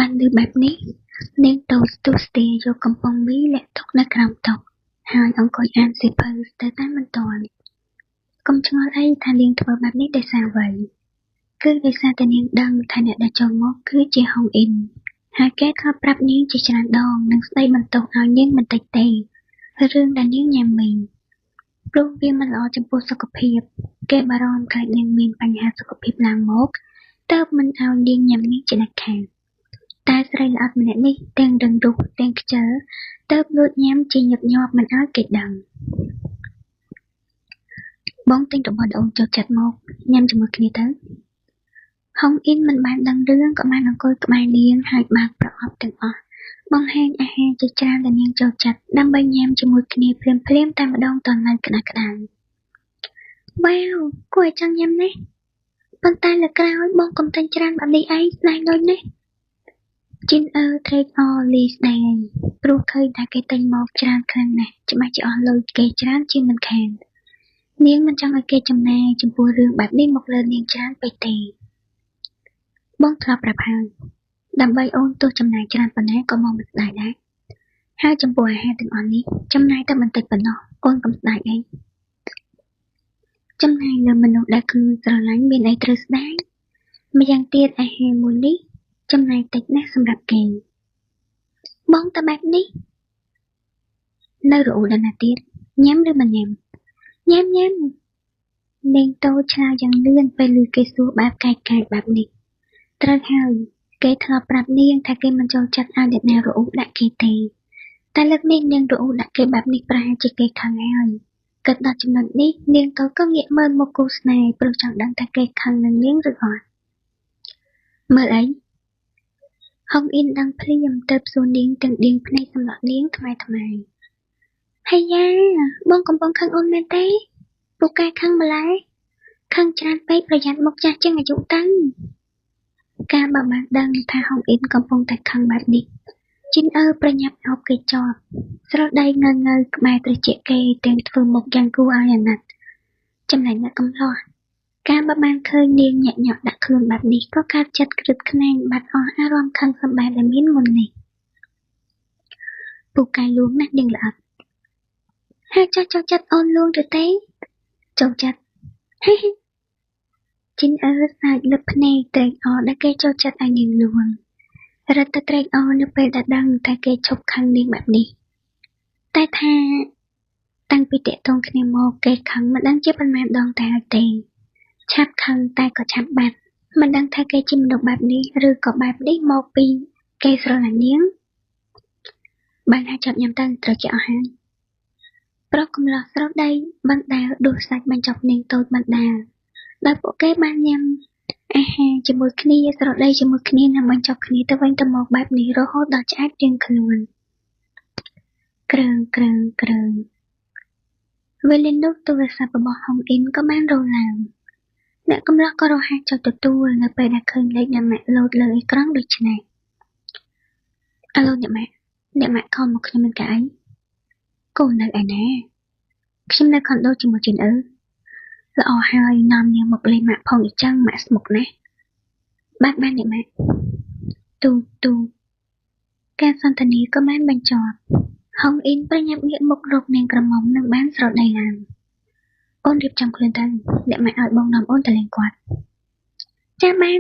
បានឮបែបនេះនាងតូចទូស្ទាយកកំប៉ុងមីលាក់ទុកនៅក្រោមតុហើយអង្គុយអានសៀវភៅស្ទើរតែមិនទាន់កុំឆ្ងល់អីថានាងធ្វើបែបនេះដោយសារអ្វីគឺដោយសារតែនាងដឹងថាអ្នកដែលចូលមកគឺជាហុងអ៊ីនហើយគេធ្លាប់ប្រាប់នាងជាច្រើនដងនិងស្ដីបន្ទោសឲ្យនាងមិនតិចទេរឿងដែលនាងញ៉ាំមីព្រោះវាមិនល្អចំពោះសុខភាពគេបារម្ភខ្លាចនាងមានបញ្ហាសុខភាពឡើងមកទើបមិនឲ្យនាងញ៉ាំមីជាដាច់ខាតតែស្រីល្អិតម្នាក់នេះទាំងរឹងរូសទាំងខ្ជិលទើបលួចញ៉ាំជាញឹកញាប់មិនឲ្យគេដឹងបងទិញរបស់ដែលអូនចូលចិត្តមកញ៉ាំជាមួយគ្នាទៅហុងអ៊ីនមិនបានដឹងរឿងក៏បានអង្គុយក្បែរនាងហើយបើកប្រអប់ទាំងអស់បង្ហាញអាហារជាច្រើនដែលនាងចូលចិត្តដើម្បីញ៉ាំជាមួយគ្នាភ្លាមៗតែម្ដងតនៅក្តៅៗវ៉ាវគួរឲ្យចង់ញ៉ាំណាស់ប៉ុន្តែលើក្រោយបងកុំទិញច្រើនបែបនេះអីស្ដាយលុយណាស់ជីនត្រេកអរលីស្ដាយព្រោះឃើញតែគេទិញមកច្រើនខ្លាំងណាស់ច្បាស់ជាអស់លុយគេច្រើនជាងមិនខាននាងមិនចង់ឲ្យគេចំណាយចំពោះរឿងបែបនេះមកលើនាងច្រើនពេកទេបងធ្លាប់ប្រាប់ហើយដើម្បីអូនទោះចំណាយច្រើនប៉ុណ្ណាក៏មកមិនស្ដាយដែរហើយចំពោះអាហារទាំងអស់នេះចំណាយតែបន្តិចប៉ុណ្ណោះអូនកុំស្ដាយអីចំណាយលើមនុស្សដែលខ្លួនស្រឡាញ់មានអីត្រូវស្ដាយម្យ៉ាងទៀតអាហារមួយនេះចំណាយតិចណាស់សម្រាប់គេបងតែបែបនេះនៅរអ៊ូដល់ណាទៀតញ៉ាំឬមិនញ៉ាំនាងតូចឆ្លើយយ៉ាងលឿនពេលឮគេសួរបែបកែកបែបនេះត្រូវហើយគេធ្លាប់ប្រាប់នាងថាគេមិនចូលចិត្តឲ្យអ្នកណារអ៊ូដាក់គេទេតែលើកនេះនាងរអ៊ូដាក់គេបែបនេះប្រហែលជាគេខឹងហើយគិតដល់ចំណុចនេះនាងតូចក៏ងាកមើលមកគូស្នេហ៍ព្រោះចង់ដឹងថាគេខឹងនឹងនាងឬអត់មើលអីហុងអ៊ីនដឹងភ្លាមទើបសួរនាងទាំងដៀងភ្នែកសម្លក់នាងថ្មីហើយយ៉ាបងកំពុងខឹងអូនមែនទេពូកែខឹងម្ល៉េះខឹងច្រើនពេកប្រយ័ត្នមុខចាស់ជាងអាយុទៅការបើបានដឹងថាហុងអ៊ីនកំពុងតែខឹងបែបនេះជីនប្រញាប់ហូបគេជាប់ស្រដីងើក្បែរត្រចៀកគេទាំងធ្វើមុខយ៉ាងគួរឲ្យអាណិតចំណែកអ្នកកំឡោះការបើបានឃើញនាងញាក់ញក់ដាក់ខ្លួនបែបនេះក៏កើតចិត្តគ្រឹះខ្នាញបាត់អស់អារម្មណ៍ខឹងសម្បែបដែលមានមុននេះពូកែលួងណាស់នាងល្អិតហើយចូលចិត្តអូនលួងទៅទេចូលចិត្តជីនស្អាតលឹបភ្នែកត្រេកអរដែលគេចូលចិត្តឲ្យនាងលួងរត់ទៅត្រេកអរនៅពេលដែលដឹងថាគេឈប់ខឹងនាងបែបនេះតែថាតាំងពីតាក់ទងគ្នាមកគេខឹងមិនដឹងជាប៉ុន្មានដងតែហើយទេឆាប់ខឹងតែក៏ឆាប់បាត់មិនដឹងថាគេជាមនុស្សបែបនេះឬក៏បែបនេះមកពីគេស្រឡាញ់នាងបានហើយចាប់ញ៉ាំទៅត្រូវជាអស់ហើយប្រុសកំឡោះស្រដីបណ្ដាលដួសសាច់បញ្ចុកនាងតូចបណ្ដាលដោយពួកគេបានញ៉ាំអាហារជាមួយគ្នាស្រដីជាមួយគ្នានិងបញ្ចុកគ្នាទៅវិញទៅមកបែបនេះរហូតដល់ឆ្អែតរៀងខ្លួនក្រឹងវេលានោះទូរស័ព្ទរបស់ហុងអ៊ីនក៏បានរលឡើងអ្នកកំឡោះក៏រហ័សចុចទទួលនៅពេលដែលឃើញលេខអ្នកម៉ាក់លោតលើអេក្រង់ដូច្នេះអាឡូអ្នកម៉ាក់ខលមកខ្ញុំមិនកាអីកូននៅឯណាខ្ញុំនៅខុនដូជាមួយជីនល្អហើយនាំនាងមកលេងម៉ាក់ផងអញ្ចឹងម៉ាក់ស្មុគណាស់បានអ្នកម៉ាក់ទូការសន្ទនាក៏បានបញ្ចប់ហុងអ៊ីនប្រញាប់ងាកមុខរកនាងក្រមុំនិងបានស្រដីឡើងអូនរៀបចំខ្លួនទៅអ្នកម៉ាក់ឲ្យបងនាំអូនទៅលេងគាត់ចាបាន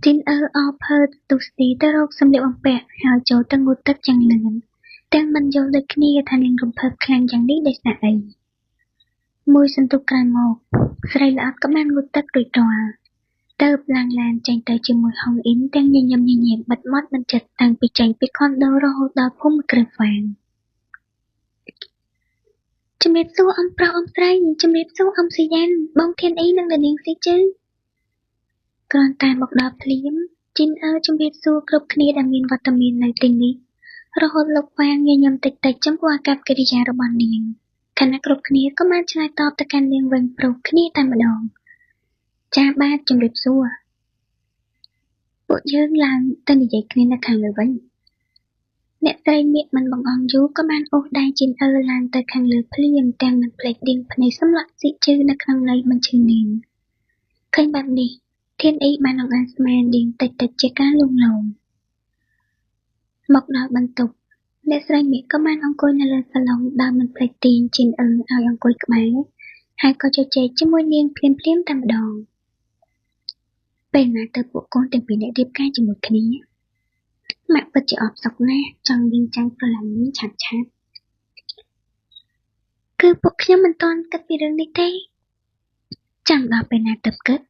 ជីនអរភើទុស្ទីទៅរកសម្លៀកបំពាក់ហើយចូលទៅងូតទឹកយ៉ាងលឿនទាំងមិនយល់ដូចគ្នាថានាងរំភើបខ្លាំងយ៉ាងនេះដោយសារអីមួយសន្ទុះក្រោយមកស្រីល្អិតក៏បានងូតទឹករួចរាល់ទើបឡើងឡានចេញទៅជាមួយហុងអ៊ីនទាំងញញឹមបិទមាត់មិនចិត្តតាំងពីចេញពីខុនដូរហូតដល់ភូមិគ្រឿងហ្វានជំរាបសួរអំប្រុសអំស្រីជំរាបសួរអំសយ៉ានបងធានអ៊ីនិងនាងស៊ីជឺគ្រាន់តែមកដល់ភ្លាមជីនជំរាបសួរគ្រប់គ្នាដែលមានវត្តមាននៅទីនេះរហូតលោកវាងញញឹមតិចចំពោះអាកប្បកិរិយារបស់នាងខណៈគ្រប់គ្នាក៏បានឆ្លើយតបទៅកាន់នាងវិញប្រុសគ្នាតែម្ដងចាបាទជំរាបសួរពួកយើងឡើងទៅនិយាយគ្នានៅខាងលើវិញអ្នកស្រីមៀកមិនបង្អង់យូរក៏បានអូសដៃជីនឡើងទៅខាងលើភ្លាមទាំងមិនភ្លេចដៀងភ្នែកសម្លាក់ស៊ីជឺនៅក្នុងន័យបញ្ឈឺនាងឃើញបែបនេះ Thiên ý ban ông ănស្មាននាងតិចតិចជាការលួងលោមមកដល់បន្ទប់អ្នកស្រីមាសក៏បានអង្គុយនៅលើសាឡុងដោយមិនភ្លេចទាញជីនអ៊ឹងឲ្យអង្គុយក្បែរហើយក៏ជជែកជាមួយនាងភ្លាមៗតែម្ដងពេលណាទៅពួកកូនទាំងពីរនាក់រៀបការជាមួយគ្នាម៉ាក់ពិតជាអបសុខណាស់ចង់វិញចាំងប្រឡាំនាងឆាប់ៗគឺពួកខ្ញុំមិនទាន់គិតពីរឿងនេះទេចាំដល់ពេលណាទៅគិត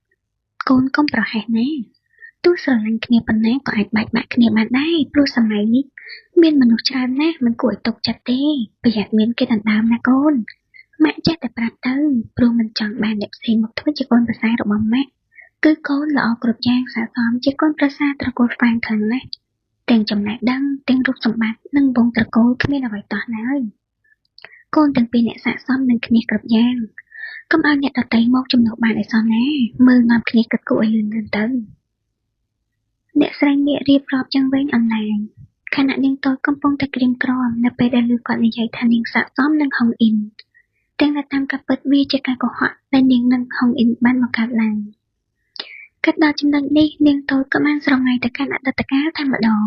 កូនកុំប្រហែសណាទោះស្រឡាញ់គ្នាប៉ុណ្ណាក៏អាចបែកបាក់គ្នាបានដែរព្រោះសម័យនេះមានមនុស្សច្រើនណាស់មិនគួរឲ្យទុកចិត្តទេប្រយ័ត្នមានគេដណ្ដើមណាកូនម៉ាក់ចេះតែប្រាប់ទៅព្រោះមិនចង់បានអ្នកផ្សេងមកធ្វើជាកូនប្រសាររបស់ម៉ាក់គឺកូនល្អគ្រប់យ៉ាងស័ក្តិសមជាកូនប្រសារត្រកូលហ្វាងខ្លាំងណាស់ទាំងចំណេះដឹងទាំងរូបសម្បត្តិនិងវង្សត្រកូលគ្មានអ្វីតោះឡើយកូនទាំងពីរអ្នកស័ក្តិសមនឹងគ្នាគ្រប់យ៉ាងកុំឲ្យអ្នកដទៃមកជំនួសបានឲ្យសោះណាមើលនាំគ្នាគិតគូរឲ្យលឿនៗទៅអ្នកស្រីមាសរៀបរាប់យ៉ាងវែងអន្លាយខណៈនាងតូចកំពុងតែក្រៀមក្រំនៅពេលដែលឮគាត់និយាយថានាងស័ក្តិសមនឹងហុងអ៊ីនទាំងតែតាមការពិតវាជាការកុហកដែលនាងនិងហុងអ៊ីនបានបង្កើតឡើងគិតដល់ចំណុចនេះនាងតូចក៏បានស្រងាយទៅកាន់អតីតកាលតែម្ដង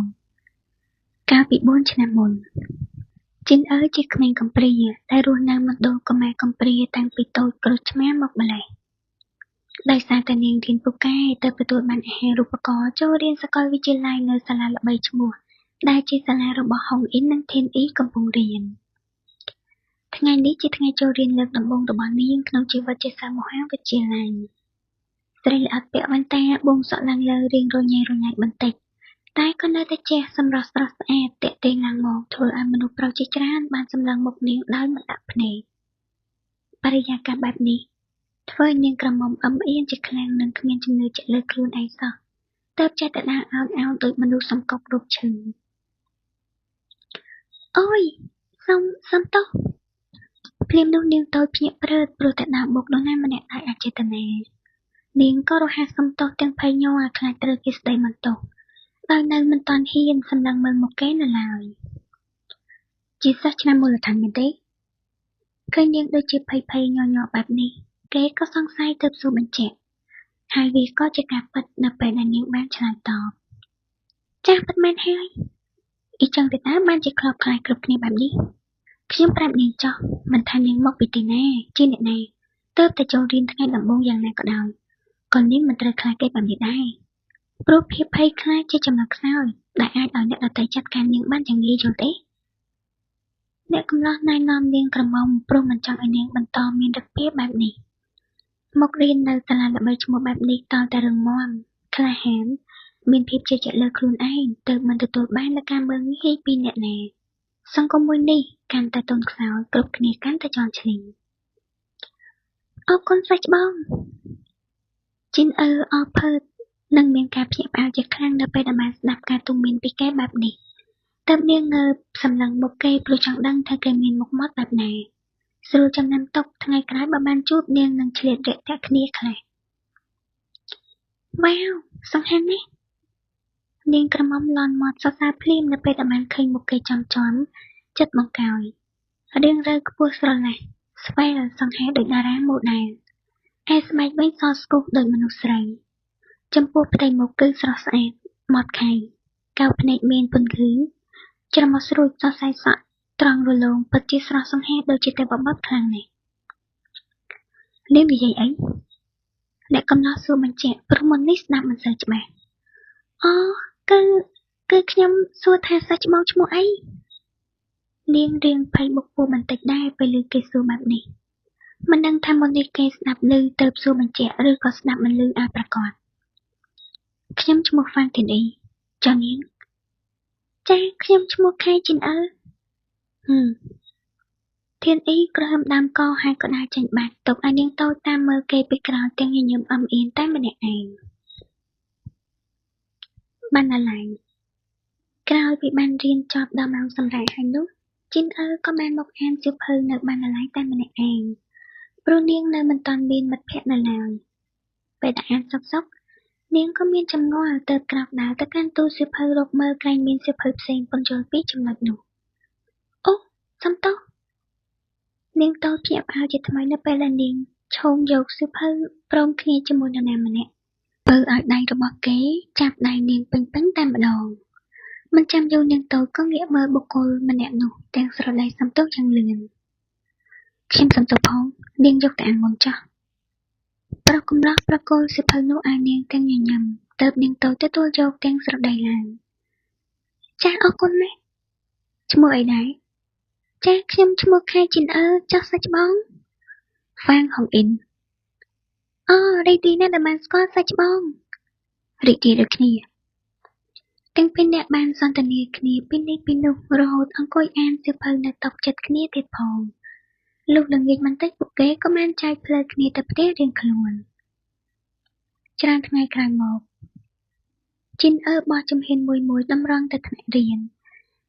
កាលពី4ឆ្នាំមុនជីនអើជាក្មេងកំព្រាដែលរស់នៅមណ្ឌលកុមារកំព្រាតាំងពីតូចក្រូចឆ្មាមកម្លេះដោយសារតែនាងរៀនពូកែទៅទទួលបានអាហារូបករណ៍ចូលរៀនសាកលវិទ្យាល័យនៅសាលាល្បីឈ្មោះដែលជាសាលារបស់ហុងអ៊ីននិងធីនអ៊ីកំពុងរៀនថ្ងៃនេះជាថ្ងៃចូលរៀនលើកដំបូងរបស់នាងក្នុងជីវិតជាសិស្សមហាវិទ្យាល័យស្រីល្អិតពាក់វ៉ែនតាបួងសក់ឡើងលើរៀងរញ៉េរញ៉ៃបន្តិចតែក៏នៅតែជះសម្រស់ស្រស់ស្អាតទាក់ទាញឡើងមកធ្វើឲ្យមនុស្សប្រុសជាច្រើនបានសម្លឹងមុខនាងដោយមិនដាក់ភ្នែកបរិយាកាសបែបនេះធ្វើឲ្យនាងក្រមុំអឹមអៀនជាខ្លាំងនិងគ្មានជំនឿជាក់លើខ្លួនឯងសោះទើបចេះតែដើរអោនដូចមនុស្សសំកប់រូបឈឺអូយសុំទោសភ្លាមនោះនាងតូចភ្ញាក់ព្រឺតព្រោះតែដើរបុកនរណាម្នាក់ដោយអចេតនានាងក៏រហ័សសុំទោសទាំងភ័យញ័រខ្លាចត្រូវគេស្ដីបន្ទោសដោយនៅមិនទាន់ហ៊ានសម្លឹងមើលមុខគេនៅឡើយជាសិស្សឆ្នាំមូលដ្ឋានមែនទេឃើញនាងដូចជាភ័យញ័របែបនេះគេក៏សង្ស័យទើបសួរបញ្ជាក់ហើយវាក៏ជាការពិតនៅពេលដែលនាងបានឆ្លើយតបចាស់ពិតមែនហើយអ៊ីចឹងទេតើបានជាខ្លោបខ្លាយគ្រប់គ្នាបែបនេះខ្ញុំប្រាប់នាងចោះមិនថានាងមកពីទីណាជាអ្នកណាទើបតែចូលរៀនថ្ងៃដំបូងយ៉ាងណាក៏ដោយក៏នាងមិនត្រូវខ្លាចគេបែបនេះដែរព្រោះភាពភ័យខ្លាចជាចំណុចខ្សោយដែលអាចឲ្យអ្នកដទៃចាត់ការនាងបានយ៉ាងងាយយល់ទេអ្នកកំឡោះណែនាំនាងក្រមុំព្រោះមិនចង់ឲ្យនាងបន្តមានរបៀបបែបនេះមករៀននៅសាលាល្បីឈ្មោះបែបនេះតតែរឹងមាំក្លាហានមានភាពជឿជាក់លើខ្លួនឯងទើបមិនទទួលបាននូវការមើលងាយពីអ្នកណាសង្គមមួយនេះកាន់តែទន់ខ្សោយគ្រប់គ្នាកាន់តែជន់ឈ្លីអរគុណស្ដេចច្បងជីនអើអរភើតនិងមានការភ្ញាក់ផ្អើលជាខ្លាំងនៅពេលដែលបានស្ដាប់ការទូន្មានពីគេបែបនេះទើបនាងងើបសម្លឹងមុខគេព្រោះចង់ដឹងថាគេមានមុខមាត់បែបណាស្រួលចំណាំទុកថ្ងៃក្រោយបើបានជួបនាងនឹងឆ្លៀតរាក់ទាក់គ្នាខ្លះវ៉ាវសង្ហាណាស់នាងក្រមុំលន់មាត់សរសើរភ្លាមនៅពេលដែលបានឃើញមុខគេចំចិត្តបង្កោយរៀងរើខ្ពស់ស្រឡះស្វែលសង្ហាដូចតារាម៉ូដែលឯស្បែកវិញសស្គូសដូចមនុស្សស្រីចំពោះផ្ទៃមុខគឺស្រស់ស្អាតមាត់ខៃកៅភ្នែកមានពន្លឺច្រមុះស្រួចសរសៃសក់ត្រង់រលោងពិតជាស្រស់សង្ហាដូចជាទេវបុត្រខ្លាំងណាស់នាងនិយាយអីអ្នកកំណត់សួរបញ្ជាក់ព្រោះមុននេះស្ដាប់មិនសូវច្បាស់អូគឺខ្ញុំសួរថាសាច់ច្បងឈ្មោះអីនាងរៀងភ័យបុកពោះបន្តិចដែរពេលឮគេសួរបែបនេះមិនដឹងថាមុននេះគេស្ដាប់ឮទៅសួរបញ្ជាក់ឬក៏ស្ដាប់មិនឮឲ្យប្រកបខ្ញុំឈ្មោះហ្វាងធីនអ៊ីចៅនាងចាខ្ញុំឈ្មោះខែជីនអើធានអ៊ីក្រហើមដើមកហើយក៏ដើរចេញបាត់ទុកឲ្យនាងតូចតាមមើលគេពីក្រោយទាំងញញឹមអឹមអៀនតែម្នាក់ឯងបានដល់ឡើងក្រោយពីបានរៀនចប់ដល់ម៉ោងសម្រាប់ហើយនោះជីនអើក៏បានមកអានសៀវភៅនៅបានដល់ឡើងតែម្នាក់ឯងព្រោះនាងនៅមិនទាន់មានមិត្តភក្តិនៅឡើយពេលដែលអានសុកនាងក៏មានចម្ងល់ទៅក្រោកដើរទៅកាន់ទូសៀវភៅរកមើលក្រែងមានសៀវភៅផ្សេងពន្យល់ពីចំណុចនោះអូសំទោសនាងតូចភ្ញាក់ផ្អើលជាថ្មីនៅពេលដែលនាងឈោងយកសៀវភៅព្រមគ្នាជាមួយនរណាម្នាក់ប ធ្វើឲ្យដៃរបស់គេចាប់ដៃនាងពេញតែម្ដងមិនចាំយូរនាងតូចក៏ងាកមើលបុគ្គលម្នាក់នោះទាំងស្រដីសំទោសយ៉ាងលឿនខ្ញុំសំទោសផងនាងយកតែអានមុនចុះប្រុសកំឡោះប្រគល់សៀវភៅនោះឲ្យនាងទាំងញញឹមទើបនាងតូចទទួលយកទាំងស្រដីឡើងចាអរគុណណាស់ឈ្មោះអីដែរចាខ្ញុំឈ្មោះខែជីនអើចុះសាច់ច្បងហ្វាងហុងអ៊ិនអូរីករាយណាស់ដែលបានស្គាល់សាច់ច្បងរីករាយដូចគ្នាទាំងពីរអ្នកបានសន្ទនាគ្នាពីនេះពីនោះរហូតអង្គុយអានសៀវភៅនៅតុចិត្តគ្នាទៀតផងលុះល្ងាចបន្តិចពួកគេក៏បានចែកផ្លូវគ្នាទៅផ្ទះរៀងខ្លួនច្រើនថ្ងៃក្រោយមកជីនអើបោះជំហានមួយតម្រង់ទៅថ្នាក់រៀន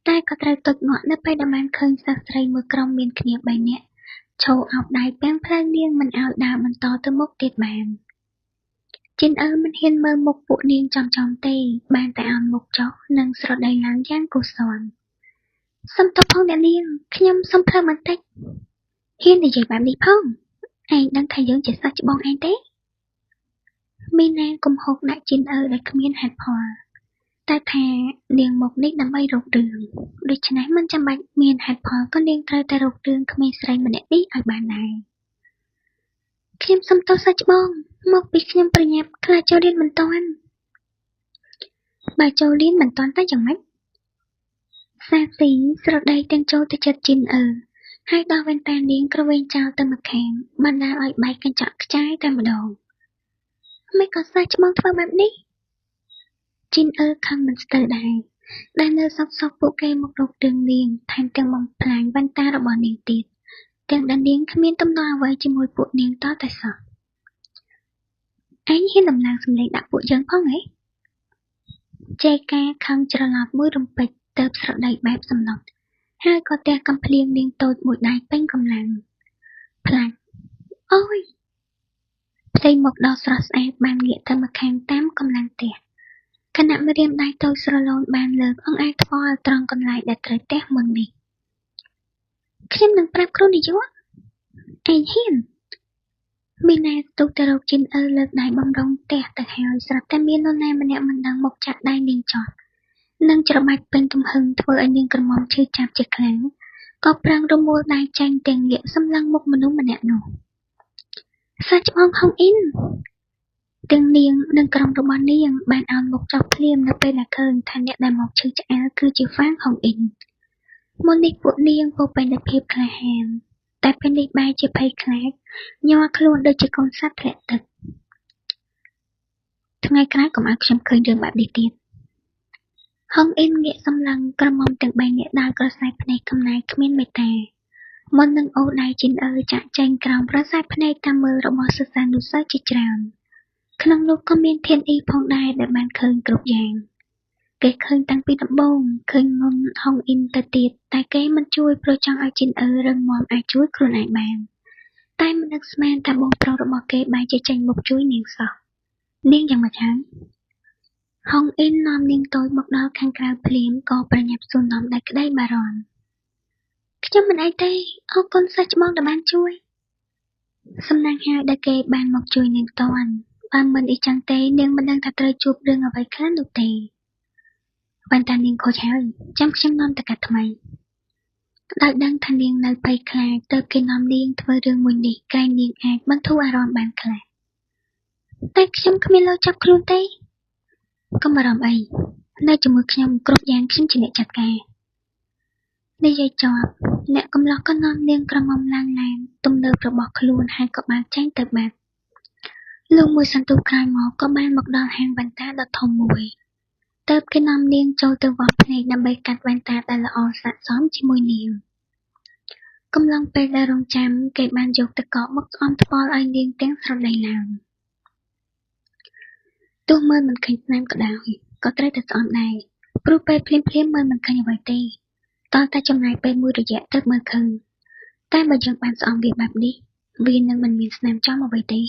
តែក៏ត្រូវទុកងក់នៅពេលដែលបានឃើញសិស្សស្រីមួយក្រុមមានគ្នា3នាក់ឈរអោបដៃពាំងផ្លូវនាងមិនឲ្យដើរបន្តទៅមុខទៀតបានជីនអើមិនហ៊ានមើលមុខពួកនាងចំទេបានតែអោនមុខចុះនិងស្រដីឡើងយ៉ាងគួរសមសុំទោសផងអ្នកនាងខ្ញុំសុំផ្លូវបន្តិចហ៊ាននិយាយបែបនេះផងឯងដឹងថាយើងជាសាច់ច្បងឯងទេមីណាកុំហុកដាក់ជីនអើដែលគ្មានហេតុផលតែថានាងមកនេះដើម្បីរករឿងដូច្នេះមិនចាំបាច់មានហេតុផលក៏នាងត្រូវតែរករឿងក្មេងស្រីម្នាក់នេះឲ្យបានដែរខ្ញុំសុំទោសសាច់ច្បងមកពីខ្ញុំប្រញាប់ខ្លាចចូលរៀនមិនទាន់បើចូលរៀនមិនទាន់តែយ៉ាងម៉េចសាស៊ីស្រដីទាំងចូលទៅចិត្តជីនអើហើយដោះវ៉ែនតានាងក្រវែងចោលទៅម្ខាងបណ្ដាលឲ្យបែកកញ្ចក់ខ្ចាយតែម្ដងមិនក៏សាច់ច្បងធ្វើបែបនេះជីនអើខឹងមិនស្ទើរដែរដែលនៅសក់ពួកគេមករករឿងនាងថែមទាំងបំផ្លាញវ៉ែនតារបស់នាងទៀតទាំងដែលនាងគ្មានទំនាស់អ្វីជាមួយពួកនាងតតែសោះឯងហ៊ានដំឡើងសម្លេងដាក់ពួកយើងផងហ៎ចេកាខឹងច្រឡោតមួយរំពេចទៅស្រដីបែបសំណត់ហើយក៏ទះកំភ្លៀងនាងតូចមួយដៃពេញកម្លាំងផ្លាច់អូយផ្ទៃមុខដ៏ស្រស់ស្អាតបានងាកទៅម្ខាងតាមកម្លាំងទះខណៈម្រាមដៃតូចស្រឡូនបានលើកអង្អែលថ្មឲ្យត្រង់កន្លែងដែលត្រូវទះមុននេះខ្ញុំនឹងប្រាប់គ្រូនាយកឯងហ៊ានមីណាស្ទុះទៅរកជីនអើលើកដៃបំរុងទះទៅហើយស្រាប់តែមាននរណាម្នាក់មិនដឹងមកចាក់ដៃនាងចត់និងច្របាច់ពេញទំហឹងធ្វើឲ្យនាងក្រមុំឈឺចាប់ជាខ្លាំងក៏ប្រឹងរមួលដៃចាញ់ទាំងងាកសម្លឹងមុខមនុស្សម្នាក់នោះសាច់ច្បងហុងអ៊ិនទាំងនាងនិងក្រុមរបស់នាងបានអោនមុខចុះភ្លាមនៅពេលដែលឃើញថាអ្នកដែលមកឈឺឆ្អែលគឺជាហ្វាងហុងអ៊ិនមុននេះពួកនាងពោពេញដោយភាពក្លាហានតែពេលនេះបែរជាភ័យខ្លាចញ័រខ្លួនដូចជាកូនសត្វធ្លាក់ទឹកថ្ងៃក្រោយកុំឲ្យខ្ញុំឃើញរឿងបែបនេះទៀតហុងអ៊ិនងាកសម្លឹងក្រមុំទាំង3នាក់ដោយក្រសែភ្នែកកំណាយគ្មានមេត្តាមុននឹងអូសដៃជីនអើចាក់ចែងក្រោមប្រសែភ្នែកតាមមើលរបស់សិស្សានុសិស្សជាច្រើនក្នុងនោះក៏មានធានអ៊ីផងដែរដែលបានឃើញគ្រប់យ៉ាងគេឃើញតាំងពីដំបូងឃើញមុនហុងអ៊ីនទៅទៀតតែគេមិនជួយព្រោះចង់ឲ្យជីនអើរឹងមាំអាចជួយខ្លួនឯងបានតែមិននឹកស្មានថាបងប្រុសរបស់គេបែរជាចេញមកជួយនាងសោះនាងយ៉ាងម៉េចហើយហុងអ៊ីននាំនាងតូចមកដល់ខាងក្រៅភ្លាមក៏ប្រញាប់សួរនាំដោយក្តីបារម្ភខ្ញុំមិនអីទេអរគុណសាច់ច្បងដែលបានជួយសំណាងហើយដែលគេបានមកជួយនាងតន់បើមិនអីចឹងទេនាងមិនដឹងថាត្រូវជួបរឿងអ្វីខ្លះនោះទេប៉ុន្តែនាងខូចហើយចាំខ្ញុំនាំទៅកាត់ថ្មីដោយដឹងថានាងនៅភ័យខ្លាចទើបគេនាំនាងធ្វើរឿងមួយនេះក្រែងនាងអាចបន្ធូរអារម្មណ៍បានខ្លះតែខ្ញុំគ្មានលោចាប់ខ្លួនទេកុំបារម្ភអីនៅជាមួយខ្ញុំគ្រប់យ៉ាងខ្ញុំជាអ្នកចាត់ការនិយាយចប់អ្នកកំឡោះក៏នាំនាងក្រមុំឡើងឡានទំនើបរបស់ខ្លួនហើយក៏បានចេញទៅបាត់លោកមួយសន្ទុះក្រោយមកក៏បានមកដល់ហាងវ៉ែនតាដ៏ធំមួយទើបគេនាំនាងចូលទៅវាស់ភ្នែកដើម្បីកាត់វ៉ែនតាដែលល្អស័ក្តិសមជាមួយនាងកំឡុងពេលដែលរងចាំគេបានយកទឹកកកមកស្អំថ្ពាល់ឲ្យនាងទាំងស្រដីឡើងទោះមើលមិនឃើញស្នាមក៏ដោយក៏ត្រូវតែស្អំដែរព្រោះពេលភ្លាមមើលមិនឃើញអ្វីទេតើតែចំណាយពេលមួយរយៈទើបមើលឃើញតែបើយើងបានស្អំវាបែបនេះវានឹងមិនមានស្នាមចំអ្វីទេ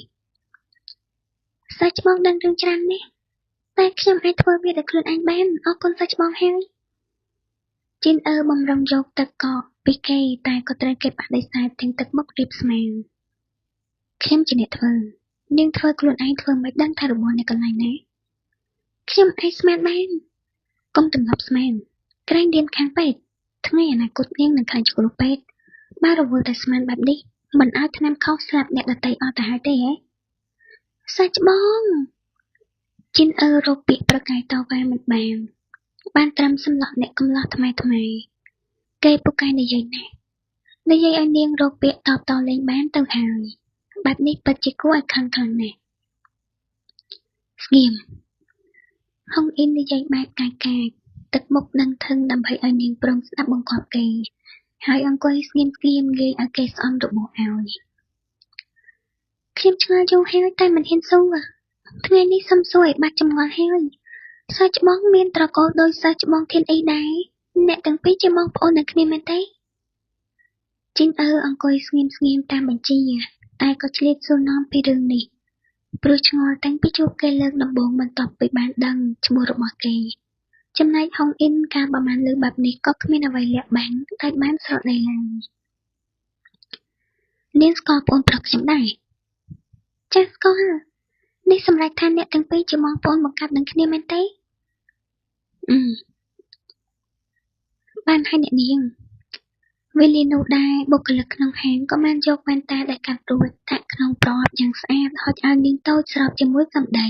សាច់ច្បងដឹងរឿងច្រើនណាស់តែខ្ញុំអាចធ្វើវាដោយខ្លួនឯងបានអរគុណសាច់ច្បងហើយជីនអើបំរុងយកទឹកកកពីគេតែក៏ត្រូវគេបដិសេធទាំងទឹកមុខរៀបស្មាខ្ញុំជាអ្នកធ្វើ នាងធ្វើខ្លួនឯងធ្វើមិនដឹងថារបស់អ្នកកន្លែងណាខ្ញុំអាចស្មានបានកុំទម្លាប់ស្មានក្រែងរៀនខាងពេទ្យថ្ងៃអនាគតនាងនឹងខ្លាចជាគ្រូពេទ្យបើរវល់តែស្មានបែបនេះមិនឲ្យថ្នាំខុសស្លាប់អ្នកដទៃអស់ទៅហើយទេហ៎សាច់ច្បងជីនអើរកពាក្យប្រកែកតវ៉ាមិនបានត្រឹមសម្លក់អ្នកកំឡោះថ្មីគេពូកែនិយាយណាស់និយាយឲ្យនាងរកពាក្យតបតលេងបានទៅហើយបែបនេះពិតជាគួរឲ្យខឹងខ្លាំងណាស់ស្ងៀមហុងអ៊ីននិយាយបែបកាយទឹកមុខនឹងធឹងដើម្បីឲ្យនាងព្រមស្ដាប់បង្គាប់គេហើយអង្គុយស្ងៀមងាយឲ្យគេស្អំរបួសឲ្យខ្ញុំឆ្ងល់យូរហើយតែមិនហ៊ានសួរថ្ងៃនេះសុំសួរឲ្យបាត់ចម្ងល់ហើយសិស្សច្បងមានត្រកូលដោយសិស្សច្បងធានអីដែរអ្នកទាំងពីរជាបងប្អូននឹងគ្នាមែនទេជីនអើអង្គុយស្ងៀមតាមបញ្ជាតែក៏ឆ្លៀតសួរនាំពីរឿងនេះព្រោះឆ្ងល់តាំងពីជួបគេលើកដំបូងបន្ទាប់ពីបានដឹងឈ្មោះរបស់គេចំណែកហុងអ៊ីនកាលបើបានលើបែបនេះក៏គ្មានអ្វីលាក់បាំងតែបានស្រកដីឡើយនាងស្គាល់ប្អូនប្រុសខ្ញុំដែរចាស់ស្គាល់នេះសម្រាប់ថាអ្នកទាំងពីរជាបងប្អូនបង្កើតនឹងគ្នាមែនទេបានហើយអ្នកនាងវេលានោះដែរបុគ្គលិកក្នុងហាងក៏បានយកវ៉ែនតាដែលកាត់រួចដាក់ក្នុងប្រអប់យ៉ាងស្អាតហុចឲ្យនាងតូចស្របជាមួយសម្ដី